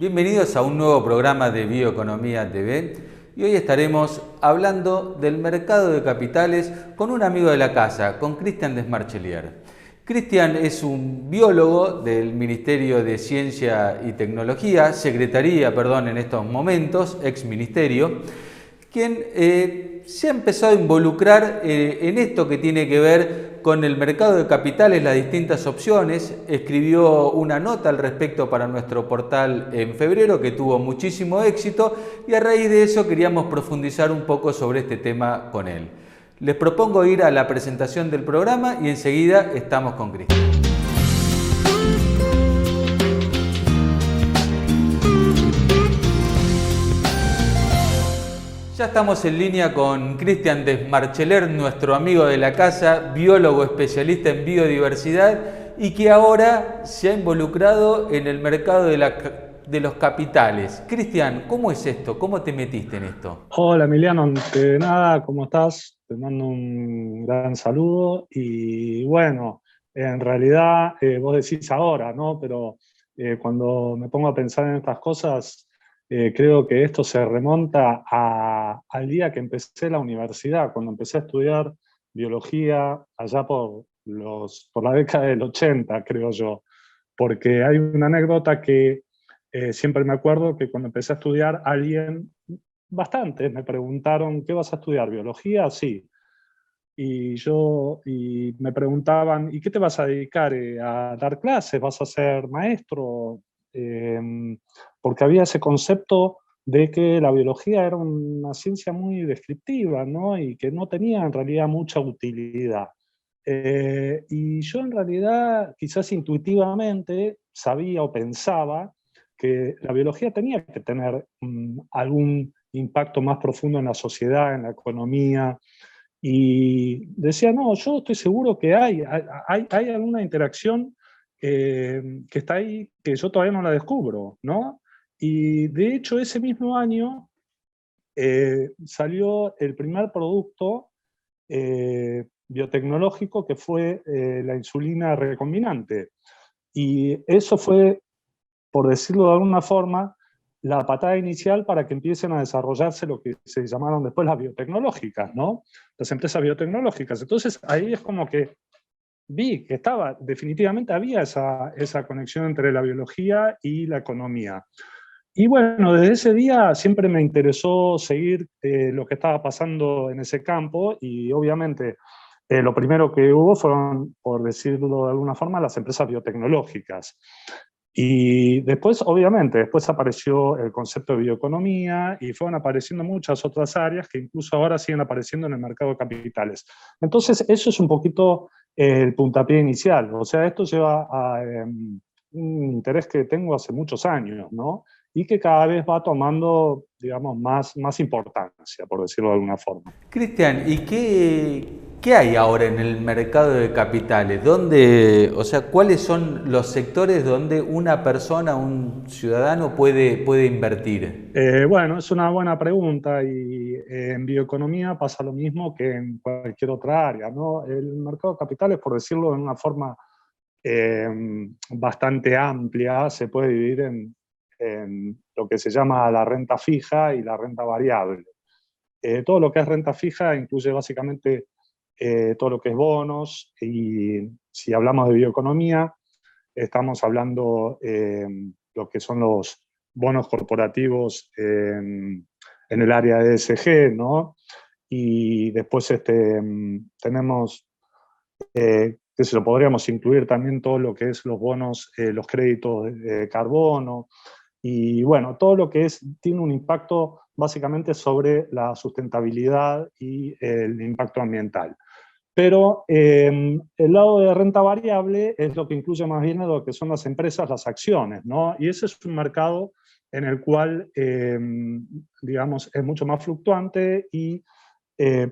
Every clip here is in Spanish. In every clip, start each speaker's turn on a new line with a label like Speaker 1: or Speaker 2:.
Speaker 1: Bienvenidos a un nuevo programa de Bioeconomía TV y hoy estaremos hablando del mercado de capitales con un amigo de la casa, con Cristian Desmarchelier. Cristian es un biólogo del Ministerio de Ciencia y Tecnología, Secretaría, perdón, en estos momentos, ex ministerio, quien se ha empezado a involucrar en esto que tiene que ver con el mercado de capitales, las distintas opciones. Escribió una nota al respecto para nuestro portal en febrero que tuvo muchísimo éxito y a raíz de eso queríamos profundizar un poco sobre este tema con él. Les propongo ir a la presentación del programa y enseguida estamos con Cristian. Ya estamos en línea con Cristian Desmarchelier, nuestro amigo de la casa, biólogo especialista en biodiversidad y que ahora se ha involucrado en el mercado de los capitales. Cristian, ¿cómo es esto? ¿Cómo te metiste en esto?
Speaker 2: Hola Emiliano, antes de nada, ¿cómo estás? Te mando un gran saludo y bueno, en realidad vos decís ahora, ¿no? Pero cuando me pongo a pensar en estas cosas, creo que esto se remonta al día que empecé la universidad, cuando empecé a estudiar biología allá por la década del 80, creo yo, porque hay una anécdota que siempre me acuerdo que cuando empecé a estudiar bastantes me preguntaron, ¿qué vas a estudiar? ¿Biología? Sí. Y me preguntaban, ¿y qué te vas a dedicar? ¿A dar clases? ¿Vas a ser maestro? Porque había ese concepto de que la biología era una ciencia muy descriptiva, ¿no? Y que no tenía en realidad mucha utilidad. Y yo en realidad, quizás intuitivamente, sabía o pensaba que la biología tenía que tener algún impacto más profundo en la sociedad, en la economía, y decía, no, yo estoy seguro que hay alguna interacción que está ahí, que yo todavía no la descubro, ¿no? Y de hecho ese mismo año salió el primer producto biotecnológico que fue la insulina recombinante. Y eso fue, por decirlo de alguna forma, la patada inicial para que empiecen a desarrollarse lo que se llamaron después las biotecnológicas, ¿no? Las empresas biotecnológicas. Entonces ahí es como que vi que definitivamente había esa conexión entre la biología y la economía. Y bueno, desde ese día siempre me interesó seguir lo que estaba pasando en ese campo y obviamente lo primero que hubo fueron, por decirlo de alguna forma, las empresas biotecnológicas. Y después, obviamente, después apareció el concepto de bioeconomía y fueron apareciendo muchas otras áreas que incluso ahora siguen apareciendo en el mercado de capitales. Entonces, eso es un poquito el puntapié inicial. O sea, esto lleva a un interés que tengo hace muchos años, ¿no? Y que cada vez va tomando, digamos, más importancia, por decirlo de alguna forma.
Speaker 1: Cristian, ¿y qué hay ahora en el mercado de capitales? ¿Dónde, o sea, cuáles son los sectores donde una persona, un ciudadano puede invertir?
Speaker 2: Bueno, es una buena pregunta y en bioeconomía pasa lo mismo que en cualquier otra área, ¿no? El mercado de capitales, por decirlo de una forma eh, bastante amplia, se puede dividir en lo que se llama la renta fija y la renta variable. Todo lo que es renta fija incluye básicamente todo lo que es bonos y si hablamos de bioeconomía, estamos hablando lo que son los bonos corporativos en el área de ESG, ¿no? Y después tenemos, que se lo podríamos incluir también todo lo que es los bonos, los créditos de carbono, y bueno, todo lo que tiene un impacto básicamente sobre la sustentabilidad y el impacto ambiental. Pero el lado de renta variable es lo que incluye más bien lo que son las empresas, las acciones, ¿no? Y ese es un mercado en el cual, digamos, es mucho más fluctuante y eh,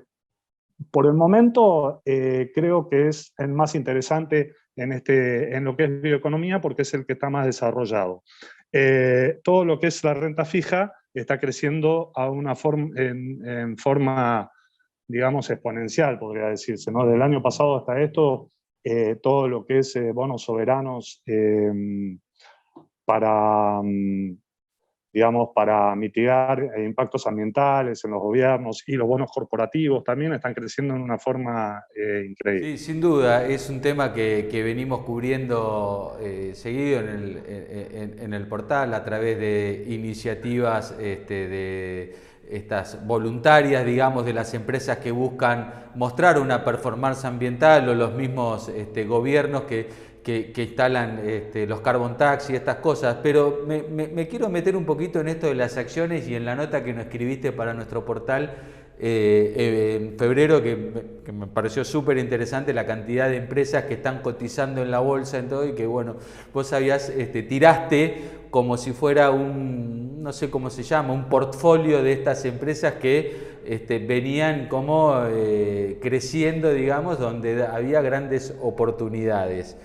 Speaker 2: por el momento creo que es el más interesante en lo que es bioeconomía porque es el que está más desarrollado. Todo lo que es la renta fija está creciendo en forma, digamos, exponencial, podría decirse, ¿no? Del año pasado hasta esto, todo lo que es bonos soberanos para digamos, para mitigar impactos ambientales en los gobiernos, y los bonos corporativos también están creciendo en una forma increíble.
Speaker 1: Sí, sin duda, es un tema que venimos cubriendo seguido en el portal a través de iniciativas de estas voluntarias, digamos, de las empresas que buscan mostrar una performance ambiental, o los mismos gobiernos que instalan los carbon tax y estas cosas. Pero me quiero meter un poquito en esto de las acciones y en la nota que nos escribiste para nuestro portal en febrero, que me pareció súper interesante la cantidad de empresas que están cotizando en la bolsa en todo, y que bueno, vos habías, tiraste como si fuera un, no sé cómo se llama, un portfolio de estas empresas que venían como creciendo, digamos, donde había grandes oportunidades.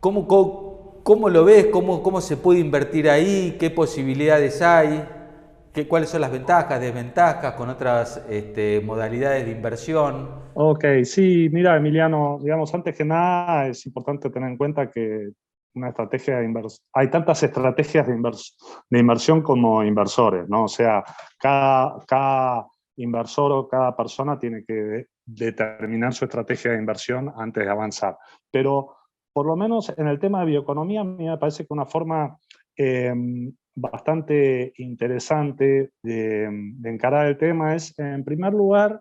Speaker 1: ¿Cómo lo ves? ¿Cómo se puede invertir ahí? ¿Qué posibilidades hay? ¿Cuáles son las ventajas, desventajas con otras modalidades de inversión?
Speaker 2: Ok, sí, mira, Emiliano, digamos, antes que nada es importante tener en cuenta que una estrategia de inversión, hay tantas estrategias de inversión como inversores, ¿no? O sea, cada inversor o cada persona tiene que determinar su estrategia de inversión antes de avanzar. Pero por lo menos en el tema de bioeconomía, a mí me parece que una forma eh, bastante interesante de encarar el tema es, en primer lugar,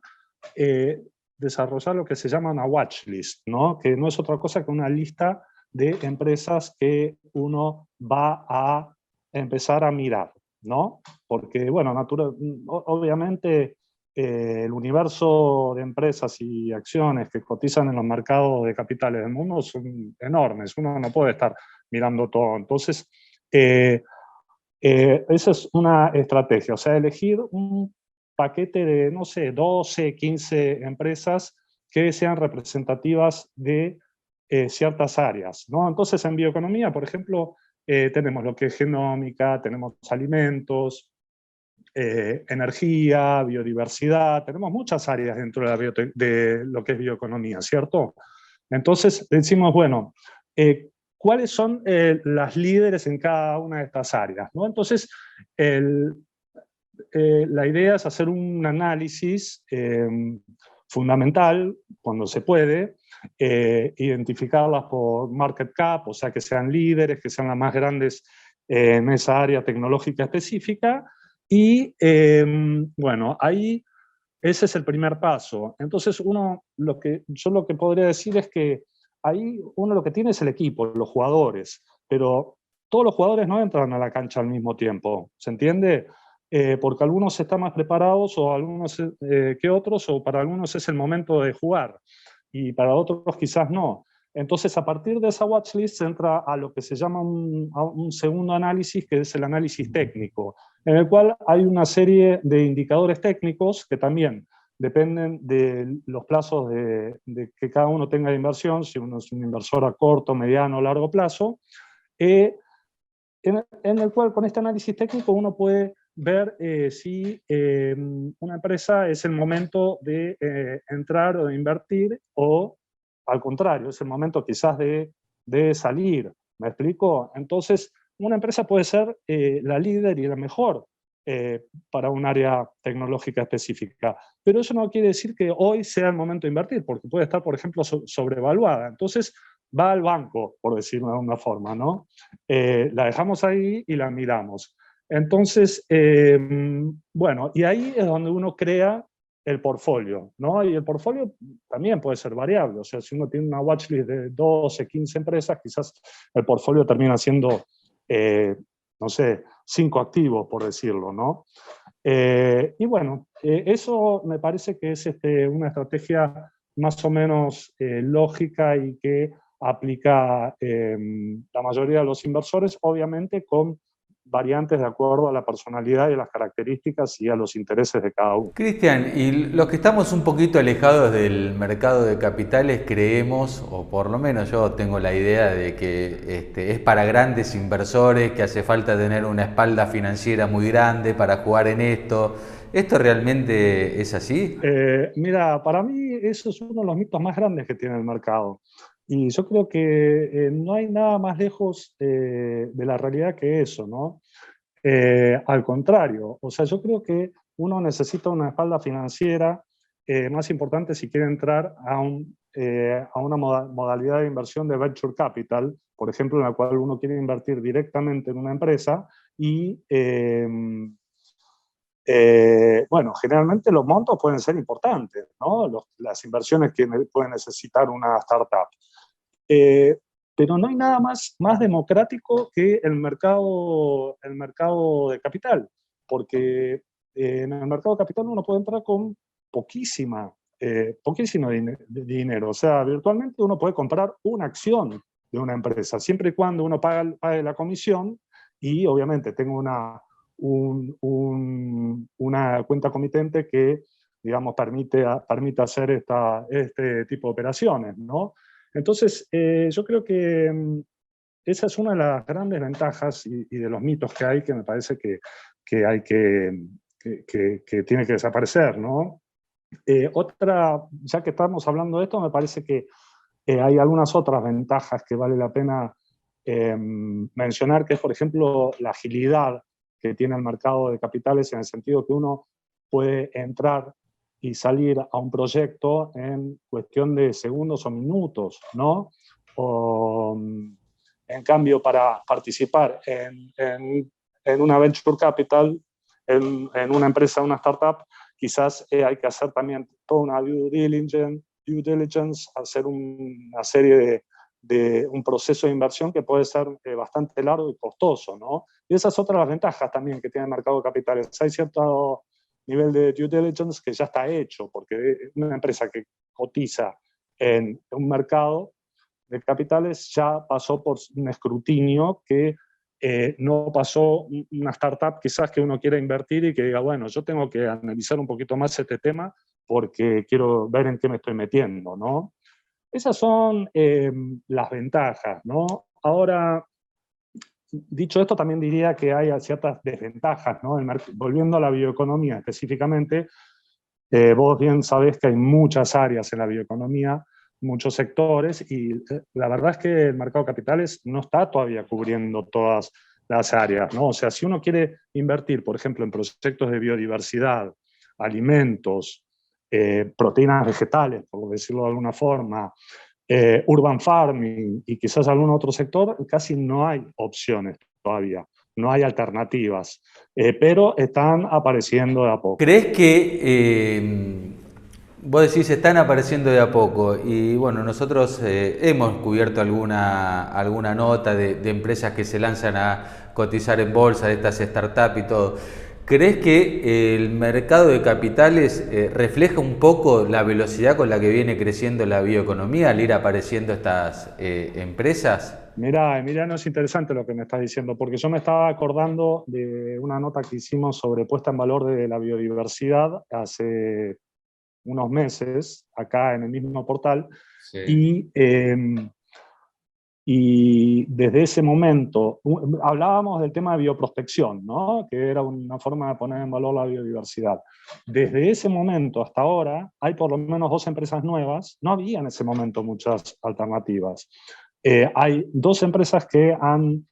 Speaker 2: eh, desarrollar lo que se llama una watch list, ¿no? Que no es otra cosa que una lista de empresas que uno va a empezar a mirar, ¿no? Porque, bueno, obviamente el universo de empresas y acciones que cotizan en los mercados de capitales del mundo son enormes, uno no puede estar mirando todo. Entonces, esa es una estrategia, o sea, elegir un paquete de, no sé, 12, 15 empresas que sean representativas de ciertas áreas, ¿no? Entonces, en bioeconomía, por ejemplo, tenemos lo que es genómica, tenemos alimentos, energía, biodiversidad, tenemos muchas áreas dentro de lo que es bioeconomía, ¿cierto? Entonces, decimos, bueno, ¿cuáles son las líderes en cada una de estas áreas? ¿No? Entonces, la idea es hacer un análisis fundamental, cuando se puede, identificarlas por market cap, o sea, que sean líderes, que sean las más grandes en esa área tecnológica específica, y bueno, ahí ese es el primer paso. Entonces, yo lo que podría decir es que ahí uno lo que tiene es el equipo, los jugadores, pero todos los jugadores no entran a la cancha al mismo tiempo, ¿se entiende? Porque algunos están más preparados o algunos que otros, o para algunos es el momento de jugar y para otros quizás no. Entonces, a partir de esa watchlist se entra a lo que se llama a un segundo análisis, que es el análisis técnico, en el cual hay una serie de indicadores técnicos que también dependen de los plazos de que cada uno tenga de inversión, si uno es un inversor a corto, mediano o largo plazo, en el cual con este análisis técnico uno puede ver si una empresa es el momento de entrar o de invertir, o al contrario, es el momento quizás de salir. ¿Me explico? Entonces, una empresa puede ser la líder y la mejor para un área tecnológica específica, pero eso no quiere decir que hoy sea el momento de invertir, porque puede estar, por ejemplo, sobrevaluada. Entonces, va al banco, por decirlo de alguna forma, ¿no? La dejamos ahí y la miramos. Entonces, bueno, y ahí es donde uno crea el portfolio, ¿no? Y el portfolio también puede ser variable, o sea, si uno tiene una watchlist de 12, 15 empresas, quizás el portfolio termina siendo, no sé, 5 activos, por decirlo, ¿no? Y bueno, eso me parece que es una estrategia más o menos lógica y que aplica la mayoría de los inversores, obviamente con variantes de acuerdo a la personalidad y a las características y a los intereses de cada uno.
Speaker 1: Cristian, y los que estamos un poquito alejados del mercado de capitales creemos, o por lo menos yo tengo la idea de que es para grandes inversores, que hace falta tener una espalda financiera muy grande para jugar en esto. ¿Esto realmente es así?
Speaker 2: Mira, para mí eso es uno de los mitos más grandes que tiene el mercado. Y yo creo que no hay nada más lejos de la realidad que eso, ¿no? Al contrario, o sea, yo creo que uno necesita una espalda financiera más importante si quiere entrar a una modalidad de inversión de venture capital, por ejemplo, en la cual uno quiere invertir directamente en una empresa y, bueno, generalmente los montos pueden ser importantes, ¿no? Las inversiones que puede necesitar una startup. Eh, pero no hay nada más democrático que el mercado de capital, porque en el mercado de capital uno puede entrar con poquísimo dinero. O sea, virtualmente uno puede comprar una acción de una empresa, siempre y cuando uno pague la comisión y obviamente tenga una cuenta comitente que, digamos, permite hacer este tipo de operaciones, ¿no? Entonces, yo creo que esa es una de las grandes ventajas y de los mitos que hay que me parece que hay que tiene que desaparecer, ¿no? Otra, ya que estamos hablando de esto, me parece que hay algunas otras ventajas que vale la pena mencionar, que es, por ejemplo, la agilidad que tiene el mercado de capitales en el sentido que uno puede entrar y salir a un proyecto en cuestión de segundos o minutos, ¿no? O, en cambio, para participar en una venture capital, en una empresa, una startup, quizás hay que hacer también toda una due diligence, hacer una serie de un proceso de inversión que puede ser bastante largo y costoso, ¿no? Y esa es otra de las ventajas también que tiene el mercado de capitales. Hay cierto nivel de due diligence que ya está hecho, porque una empresa que cotiza en un mercado de capitales ya pasó por un escrutinio que no pasó una startup quizás que uno quiera invertir y que diga, bueno, yo tengo que analizar un poquito más este tema porque quiero ver en qué me estoy metiendo, ¿no? Esas son las ventajas, ¿no? Ahora, dicho esto, también diría que hay ciertas desventajas, ¿no? Volviendo a la bioeconomía específicamente, vos bien sabés que hay muchas áreas en la bioeconomía, muchos sectores, y la verdad es que el mercado de capitales no está todavía cubriendo todas las áreas, ¿no? O sea, si uno quiere invertir, por ejemplo, en proyectos de biodiversidad, alimentos, proteínas vegetales, por decirlo de alguna forma, urban farming y quizás algún otro sector, casi no hay opciones todavía, no hay alternativas, pero están apareciendo de a poco.
Speaker 1: ¿Crees que vos decís están apareciendo de a poco? Y bueno, nosotros hemos cubierto alguna nota de empresas que se lanzan a cotizar en bolsa, de estas startups y todo. ¿Crees que el mercado de capitales refleja un poco la velocidad con la que viene creciendo la bioeconomía al ir apareciendo estas empresas?
Speaker 2: Mirá, es interesante lo que me estás diciendo, porque yo me estaba acordando de una nota que hicimos sobre puesta en valor de la biodiversidad hace unos meses, acá en el mismo portal,
Speaker 1: Sí.
Speaker 2: y desde ese momento hablábamos del tema de bioprospección, ¿no? Que era una forma de poner en valor la biodiversidad. Desde ese momento hasta ahora hay por lo menos 2 empresas nuevas, no había en ese momento muchas alternativas. Hay 2 empresas que han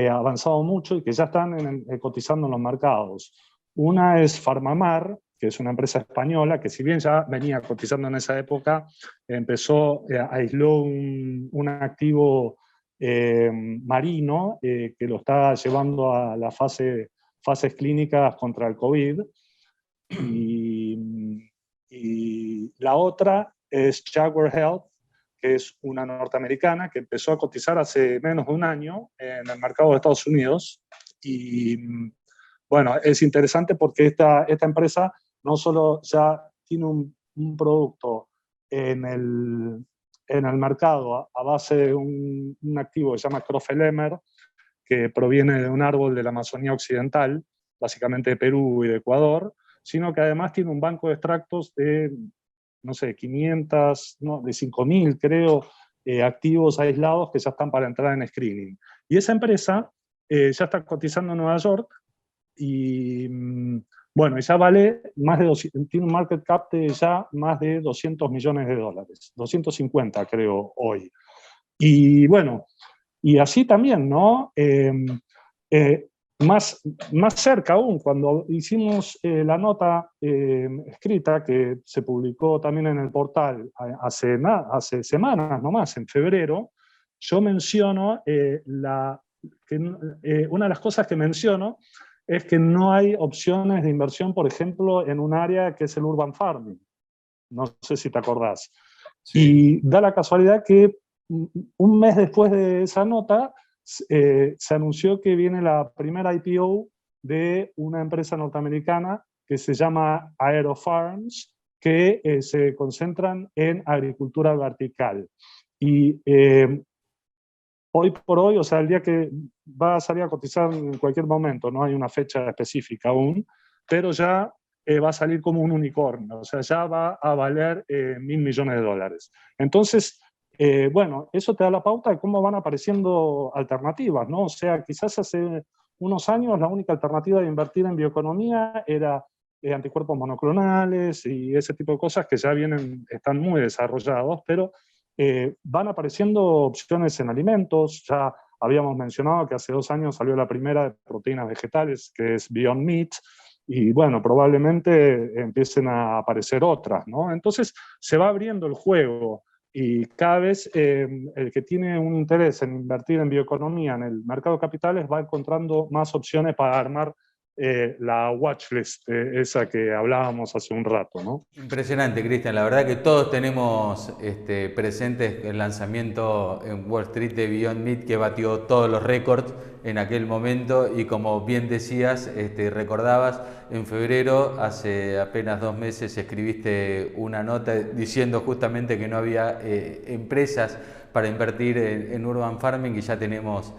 Speaker 2: avanzado mucho y que ya están cotizando en los mercados. Una es Farmamar, que es una empresa española que si bien ya venía cotizando en esa época, aisló un activo marino que lo está llevando a las fases clínicas contra el COVID. Y la otra es Jaguar Health, que es una norteamericana que empezó a cotizar hace menos de un año en el mercado de Estados Unidos. Y bueno, es interesante porque esta empresa no solo ya tiene un producto en el mercado a base de un activo que se llama crofelemer, que proviene de un árbol de la Amazonía Occidental, básicamente de Perú y de Ecuador, sino que además tiene un banco de extractos de, no sé, 500, no, de 5.000, creo, activos aislados que ya están para entrar en screening. Y esa empresa ya está cotizando en Nueva York y, bueno, ya vale más de 200, tiene un market cap de ya más de $200 millones, 250 creo hoy. Y bueno, y así también, ¿no? Más cerca aún, cuando hicimos la nota escrita que se publicó también en el portal hace semanas nomás, en febrero, yo menciono una de las cosas que menciono es que no hay opciones de inversión, por ejemplo, en un área que es el urban farming. No sé si te acordás.
Speaker 1: Sí.
Speaker 2: Y da la casualidad que un mes después de esa nota se anunció que viene la primera IPO de una empresa norteamericana que se llama AeroFarms, que se concentran en agricultura vertical. Y hoy por hoy, o sea, el día que va a salir a cotizar en cualquier momento, no hay una fecha específica aún, pero ya va a salir como un unicornio, o sea, ya va a valer $1.000 millones. Entonces, bueno, eso te da la pauta de cómo van apareciendo alternativas, ¿no? O sea, quizás hace unos años la única alternativa de invertir en bioeconomía era anticuerpos monoclonales y ese tipo de cosas que ya están muy desarrollados, pero van apareciendo opciones en alimentos. Ya habíamos mencionado que hace 2 años salió la primera de proteínas vegetales, que es Beyond Meat, y bueno, probablemente empiecen a aparecer otras, ¿no? Entonces se va abriendo el juego y cada vez el que tiene un interés en invertir en bioeconomía en el mercado de capitales va encontrando más opciones para armar la watchlist, esa que hablábamos hace un rato, ¿no?
Speaker 1: Impresionante, Cristian. La verdad que todos tenemos presentes el lanzamiento en Wall Street de Beyond Meat, que batió todos los récords en aquel momento, y como bien decías, recordabas, en febrero, hace apenas 2 meses, escribiste una nota diciendo justamente que no había empresas para invertir en Urban Farming, y ya tenemos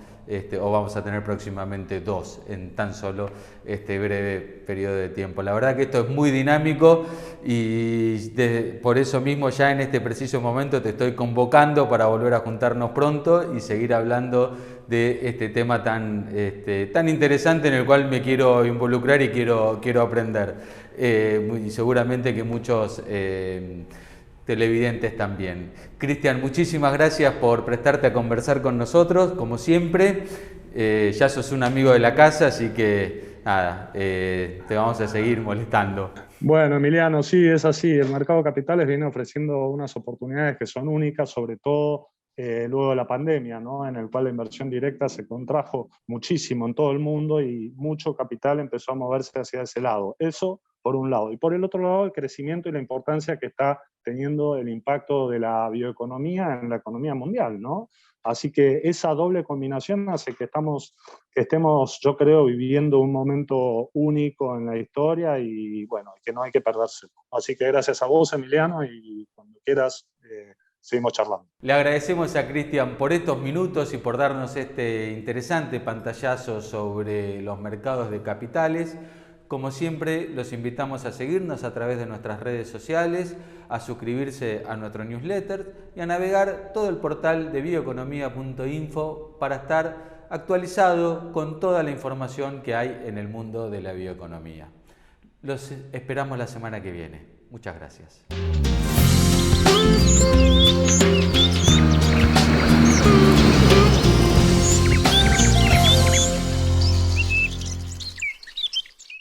Speaker 1: o vamos a tener próximamente 2 en tan solo este breve periodo de tiempo. La verdad que esto es muy dinámico y por eso mismo ya en este preciso momento te estoy convocando para volver a juntarnos pronto y seguir hablando de este tema tan interesante en el cual me quiero involucrar y quiero aprender. Y seguramente que muchos televidentes también. Cristian, muchísimas gracias por prestarte a conversar con nosotros, como siempre. Ya sos un amigo de la casa, así que nada, te vamos a seguir molestando.
Speaker 2: Bueno, Emiliano, sí, es así. El mercado de capitales viene ofreciendo unas oportunidades que son únicas, sobre todo luego de la pandemia, ¿no? En el cual la inversión directa se contrajo muchísimo en todo el mundo y mucho capital empezó a moverse hacia ese lado. Eso por un lado. Y por el otro lado, el crecimiento y la importancia que está teniendo el impacto de la bioeconomía en la economía mundial, ¿no? Así que esa doble combinación hace que estemos, yo creo, viviendo un momento único en la historia y, bueno, que no hay que perdérselo. Así que gracias a vos, Emiliano, y cuando quieras seguimos charlando.
Speaker 1: Le agradecemos a Cristian por estos minutos y por darnos este interesante pantallazo sobre los mercados de capitales. Como siempre, los invitamos a seguirnos a través de nuestras redes sociales, a suscribirse a nuestro newsletter y a navegar todo el portal de bioeconomía.info para estar actualizado con toda la información que hay en el mundo de la bioeconomía. Los esperamos la semana que viene. Muchas gracias.